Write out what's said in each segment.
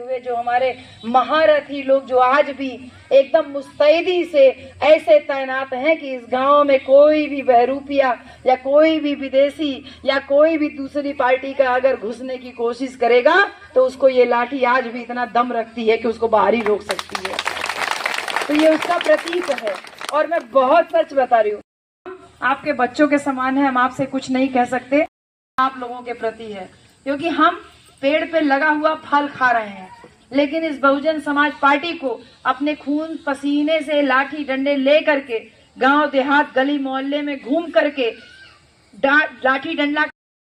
हुए जो हमारे महारथी लोग जो आज भी एकदम मुस्तैदी से ऐसे तैनात हैं कि इस गांव में कोई भी बहरूपिया या कोई भी विदेशी या कोई भी दूसरी पार्टी का अगर घुसने की कोशिश करेगा तो उसको ये लाठी आज भी इतना दम रखती है कि उसको बाहर ही रोक सकती है। तो ये उसका प्रतीक है। और मैं बहुत सच बता रही हूँ, आपके बच्चों के समान है, हम आपसे कुछ नहीं कह सकते, आप लोगों के प्रति है, क्योंकि हम पेड़ पे लगा हुआ फल खा रहे हैं। लेकिन इस बहुजन समाज पार्टी को अपने खून पसीने से लाठी डंडे ले करके गांव देहात गली मोहल्ले में घूम करके लाठी डंडा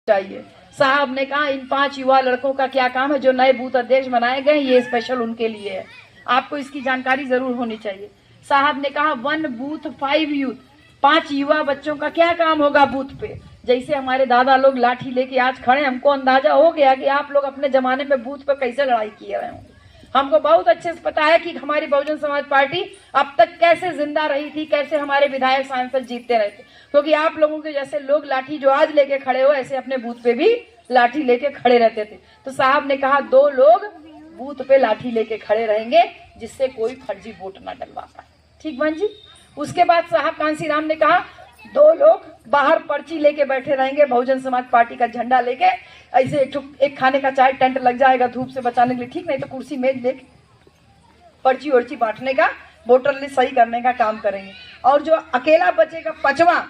चाहिए। साहब ने कहा इन 5 युवा लड़कों का क्या काम है जो नए बूथ अध्यक्ष बनाए गए, ये स्पेशल उनके लिए है, आपको इसकी जानकारी जरूर होनी चाहिए। साहब ने कहा 1 बूथ 5 यूथ, 5 युवा बच्चों का क्या काम होगा बूथ पे। जैसे हमारे दादा लोग लाठी लेके आज खड़े, हमको अंदाजा हो गया कि आप लोग अपने जमाने में बूथ पे कैसे लड़ाई किए रहे होंगे। हमको बहुत अच्छे से पता है कि हमारी बहुजन समाज पार्टी अब तक कैसे जिंदा रही थी, कैसे हमारे विधायक सांसद जीतते रहे थे, क्योंकि आप लोगों के जैसे लोग लाठी जो आज लेके खड़े हो ऐसे अपने बूथ पे भी लाठी लेके खड़े रहते थे। तो साहब ने कहा 2 लोग बूथ पे लाठी लेके खड़े रहेंगे जिससे कोई फर्जी वोट ना डलवा पाए। ठीक बहन जी। उसके बाद साहब कांसीराम ने कहा 2 लोग बाहर पर्ची लेके बैठे रहेंगे, बहुजन समाज पार्टी का झंडा लेके, ऐसे एक खाने का चाय टेंट लग जाएगा धूप से बचाने के लिए, ठीक, नहीं तो कुर्सी मेज लेके पर्ची वर्ची बांटने का, वोटर लिस्ट सही करने का काम करेंगे। और जो अकेला बचेगा 5वां,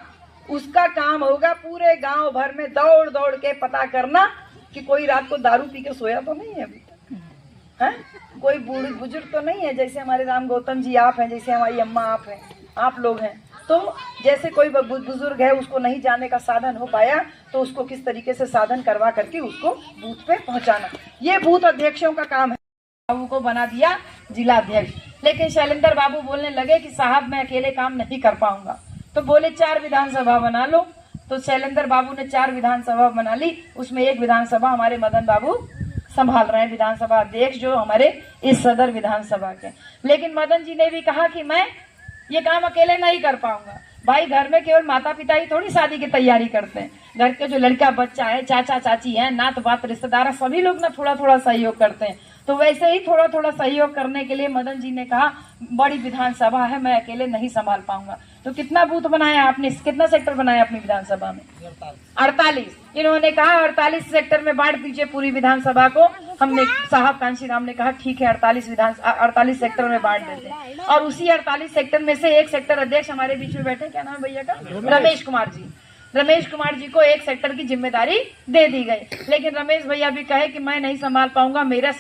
उसका काम होगा पूरे गांव भर में दौड़ दौड़ के पता करना कि कोई रात को दारू पी के सोया तो नहीं है अभी तक, है कोई बुजुर्ग तो नहीं है, जैसे हमारे राम गौतम जी आप हैं, जैसे हमारी अम्मा आप हैं, आप लोग हैं, तो जैसे कोई बुजुर्ग है उसको नहीं जाने का साधन हो पाया तो उसको किस तरीके से साधन करवा करके उसको बूथ पे पहुंचाना, ये बूथ अध्यक्षों का काम है। बाबू को बना दिया जिला अध्यक्ष, लेकिन शैलेंद्र बाबू बोलने लगे कि साहब मैं अकेले काम नहीं कर पाऊंगा, तो बोले 4 विधानसभा बना लो। तो शैलेंद्र बाबू ने 4 विधानसभा बना ली, उसमें 1 विधानसभा हमारे मदन बाबू संभाल रहे हैं, विधानसभा अध्यक्ष जो हमारे इस सदर विधानसभा के। लेकिन मदन जी ने भी कहा कि मैं ये काम अकेले नहीं कर पाऊंगा। भाई घर में केवल माता पिता ही थोड़ी शादी की तैयारी करते हैं, घर के जो लड़का बच्चा है, चाचा चाची है, नात बात रिश्तेदार, सभी लोग ना थोड़ा थोड़ा सहयोग करते हैं। तो वैसे ही थोड़ा थोड़ा सहयोग करने के लिए मदन जी ने कहा बड़ी विधानसभा है, मैं अकेले नहीं संभाल पाऊंगा। तो कितना बूथ बनाया आपने, कितना सेक्टर बनाया अपनी विधानसभा में? 48। इन्होंने कहा 48 सेक्टर में बांट दीजिए पूरी विधानसभा को। हमने साहब कांशीराम ने कहा ठीक है 48 सेक्टर में बांट देते हैं। और उसी 48 सेक्टर में से एक सेक्टर अध्यक्ष हमारे बीच में बैठे, क्या नाम है भैया का? रमेश कुमार जी। रमेश कुमार जी को एक सेक्टर की जिम्मेदारी दे दी गई, लेकिन रमेश भैया भी कहे कि मैं नहीं संभाल पाऊंगा, मेरा